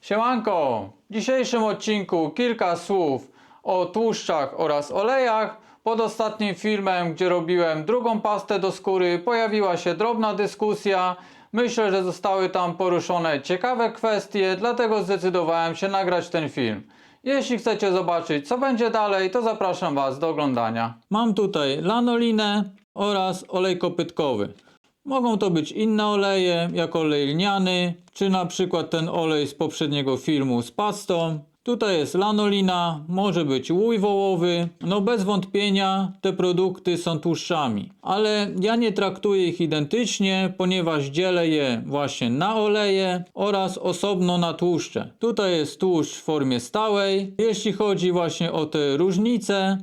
Siemanko! W dzisiejszym odcinku kilka słów o tłuszczach oraz olejach. Pod ostatnim filmem, gdzie robiłem drugą pastę do skóry, pojawiła się drobna dyskusja. Myślę, że zostały tam poruszone ciekawe kwestie, dlatego zdecydowałem się nagrać ten film. Jeśli chcecie zobaczyć, co będzie dalej, to zapraszam Was do oglądania. Mam tutaj lanolinę oraz olej kopytkowy. Mogą to być inne oleje, jak olej lniany, czy na przykład ten olej z poprzedniego filmu z pastą. Tutaj jest lanolina, może być łój wołowy. No bez wątpienia te produkty są tłuszczami. Ale ja nie traktuję ich identycznie, ponieważ dzielę je właśnie na oleje oraz osobno na tłuszcze. Tutaj jest tłuszcz w formie stałej. Jeśli chodzi właśnie o te różnice,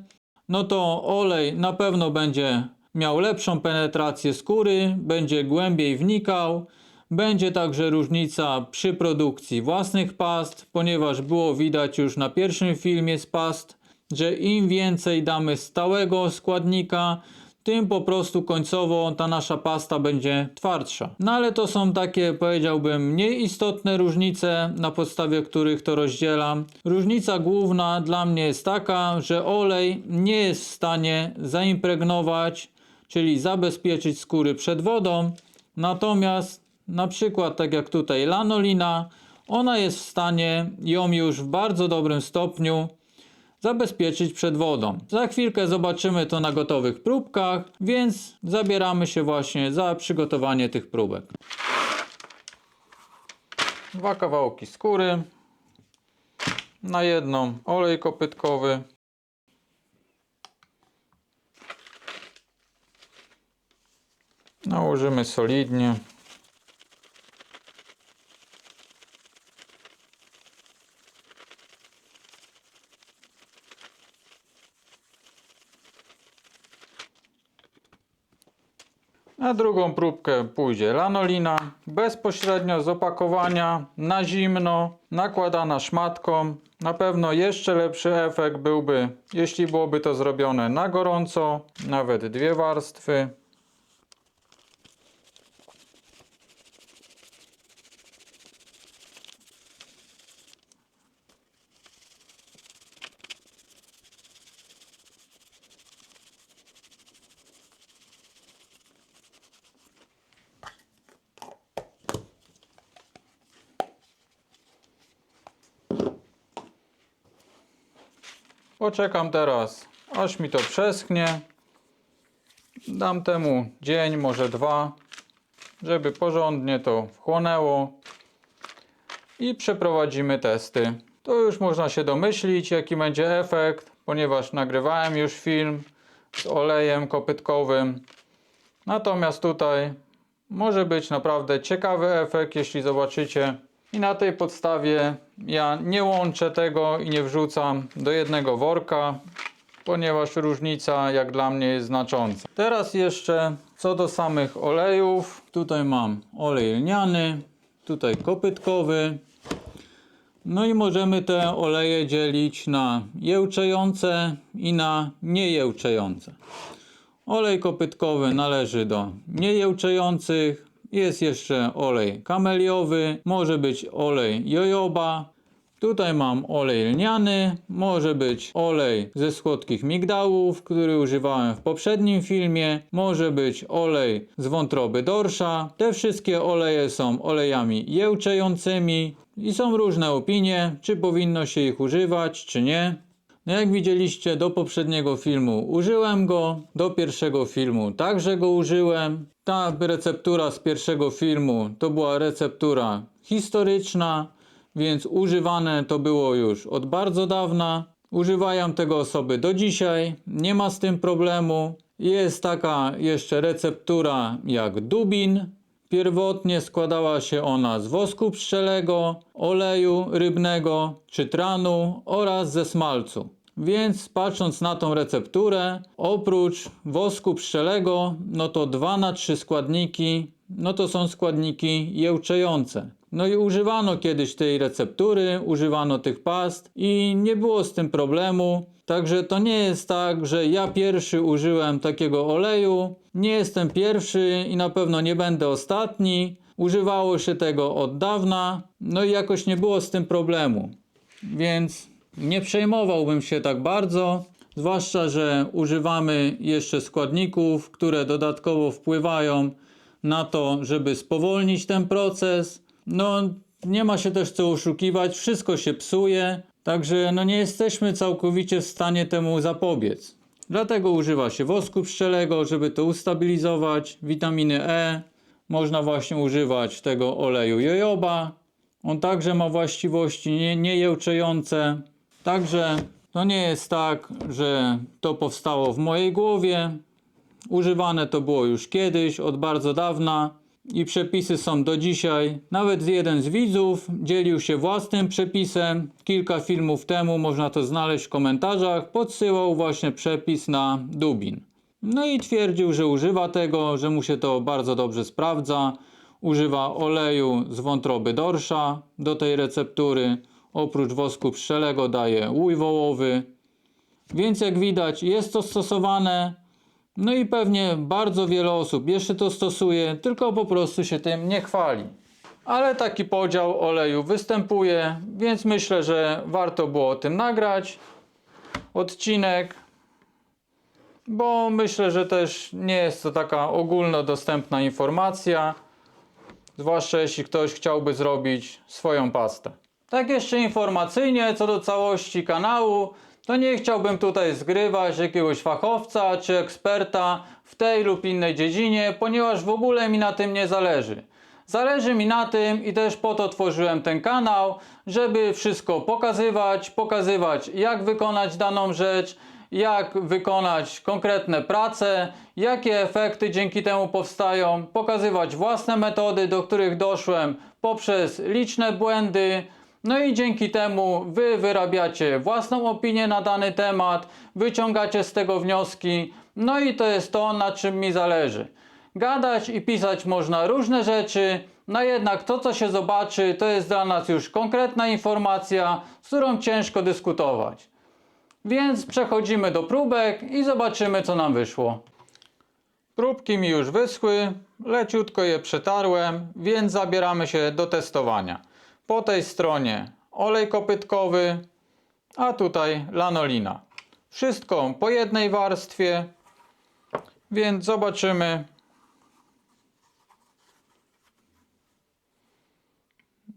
no to olej na pewno będzie miał lepszą penetrację skóry, będzie głębiej wnikał. Będzie także różnica przy produkcji własnych past, ponieważ było widać już na pierwszym filmie z past, że im więcej damy stałego składnika, tym po prostu końcowo ta nasza pasta będzie twardsza. No ale to są takie, powiedziałbym, mniej istotne różnice, na podstawie których to rozdzielam. Różnica główna dla mnie jest taka, że olej nie jest w stanie zaimpregnować, czyli zabezpieczyć skóry przed wodą, natomiast na przykład tak jak tutaj lanolina, ona jest w stanie ją już w bardzo dobrym stopniu zabezpieczyć przed wodą. Za chwilkę zobaczymy to na gotowych próbkach, więc zabieramy się właśnie za przygotowanie tych próbek. 2 kawałki skóry, na jedną olej kopytkowy. Nałożymy solidnie. Na drugą próbkę pójdzie lanolina, bezpośrednio z opakowania, na zimno, nakładana szmatką. Na pewno jeszcze lepszy efekt byłby, jeśli byłoby to zrobione na gorąco, nawet 2 warstwy. Poczekam teraz, aż mi to przeschnie. Dam temu dzień, może 2, żeby porządnie to wchłonęło. I przeprowadzimy testy. To już można się domyślić, jaki będzie efekt, ponieważ nagrywałem już film z olejem kopytkowym. Natomiast tutaj może być naprawdę ciekawy efekt, jeśli zobaczycie. I na tej podstawie ja nie łączę tego i nie wrzucam do jednego worka, ponieważ różnica jak dla mnie jest znacząca. Teraz jeszcze co do samych olejów. Tutaj mam olej lniany, tutaj kopytkowy. No i możemy te oleje dzielić na jełczejące i na niejełczejące. Olej kopytkowy należy do niejełczejących. Jest jeszcze olej kameliowy, może być olej jojoba. Tutaj mam olej lniany, może być olej ze słodkich migdałów, który używałem w poprzednim filmie. Może być olej z wątroby dorsza. Te wszystkie oleje są olejami jełczejącymi i są różne opinie, czy powinno się ich używać, czy nie. No jak widzieliście, do poprzedniego filmu użyłem go, do pierwszego filmu także go użyłem. Ta receptura z pierwszego filmu to była receptura historyczna, więc używane to było już od bardzo dawna. Używają tego osoby do dzisiaj, nie ma z tym problemu. Jest taka jeszcze receptura jak Dubin. Pierwotnie składała się ona z wosku pszczelego, oleju rybnego, czytranu oraz ze smalcu. Więc patrząc na tą recepturę, oprócz wosku pszczelego, no to 2 na 3 składniki, no to są składniki jełczejące. No i używano kiedyś tej receptury, używano tych past i nie było z tym problemu. Także to nie jest tak, że ja pierwszy użyłem takiego oleju. Nie jestem pierwszy i na pewno nie będę ostatni. Używało się tego od dawna, no i jakoś nie było z tym problemu. Więc nie przejmowałbym się tak bardzo, zwłaszcza że używamy jeszcze składników, które dodatkowo wpływają na to, żeby spowolnić ten proces. No nie ma się też co oszukiwać, wszystko się psuje, także no nie jesteśmy całkowicie w stanie temu zapobiec. Dlatego używa się wosku pszczelego, żeby to ustabilizować, witaminy E. Można właśnie używać tego oleju jojoba. On także ma właściwości niejełczejące. Także to nie jest tak, że to powstało w mojej głowie. Używane to było już kiedyś, od bardzo dawna i przepisy są do dzisiaj. Nawet jeden z widzów dzielił się własnym przepisem. Kilka filmów temu, można to znaleźć w komentarzach, podsyłał właśnie przepis na Dubin. No i twierdził, że używa tego, że mu się to bardzo dobrze sprawdza. Używa oleju z wątroby dorsza do tej receptury. Oprócz wosku pszczelego daje łój wołowy. Więc jak widać jest to stosowane. No i pewnie bardzo wiele osób jeszcze to stosuje, tylko po prostu się tym nie chwali. Ale taki podział oleju występuje, więc myślę, że warto było o tym nagrać odcinek. Bo myślę, że też nie jest to taka ogólnodostępna informacja. Zwłaszcza jeśli ktoś chciałby zrobić swoją pastę. Tak jeszcze informacyjnie co do całości kanału, to nie chciałbym tutaj zgrywać jakiegoś fachowca czy eksperta w tej lub innej dziedzinie, ponieważ w ogóle mi na tym nie zależy. Zależy mi na tym i też po to tworzyłem ten kanał, żeby wszystko pokazywać jak wykonać daną rzecz, jak wykonać konkretne prace, jakie efekty dzięki temu powstają, pokazywać własne metody, do których doszłem poprzez liczne błędy. No i dzięki temu wy wyrabiacie własną opinię na dany temat, wyciągacie z tego wnioski, no i to jest to, na czym mi zależy. Gadać i pisać można różne rzeczy, no jednak to, co się zobaczy, to jest dla nas już konkretna informacja, z którą ciężko dyskutować. Więc przechodzimy do próbek i zobaczymy, co nam wyszło. Próbki mi już wyschły, leciutko je przetarłem, więc zabieramy się do testowania. Po tej stronie olej kopytkowy, a tutaj lanolina. Wszystko po jednej warstwie, więc zobaczymy.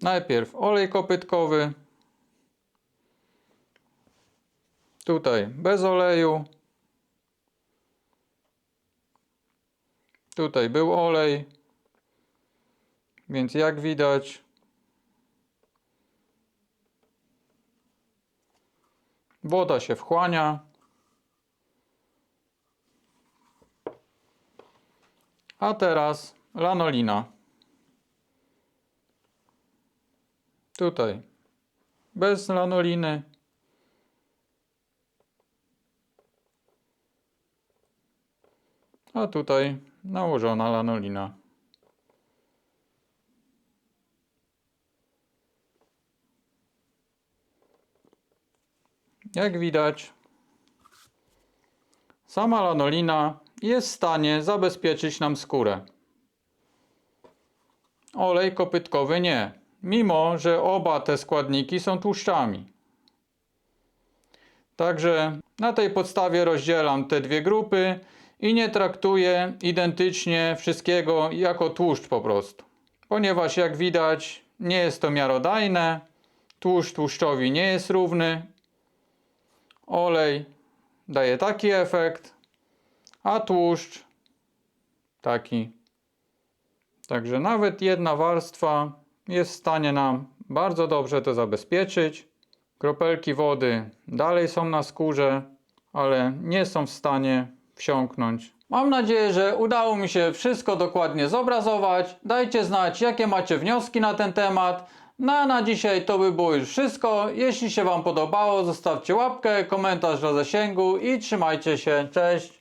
Najpierw olej kopytkowy. Tutaj bez oleju. Tutaj był olej. Więc jak widać, woda się wchłania. A teraz lanolina. Tutaj bez lanoliny. A tutaj nałożona lanolina. Jak widać, sama lanolina jest w stanie zabezpieczyć nam skórę. Olej kopytkowy nie, mimo że oba te składniki są tłuszczami. Także na tej podstawie rozdzielam te dwie grupy i nie traktuję identycznie wszystkiego jako tłuszcz po prostu. Ponieważ jak widać nie jest to miarodajne, tłuszcz tłuszczowi nie jest równy. Olej daje taki efekt, a tłuszcz taki. Także nawet jedna warstwa jest w stanie nam bardzo dobrze to zabezpieczyć. Kropelki wody dalej są na skórze, ale nie są w stanie wsiąknąć. Mam nadzieję, że udało mi się wszystko dokładnie zobrazować. Dajcie znać, jakie macie wnioski na ten temat. No a na dzisiaj to by było już wszystko. Jeśli się wam podobało, zostawcie łapkę, komentarz dla zasięgu i trzymajcie się. Cześć!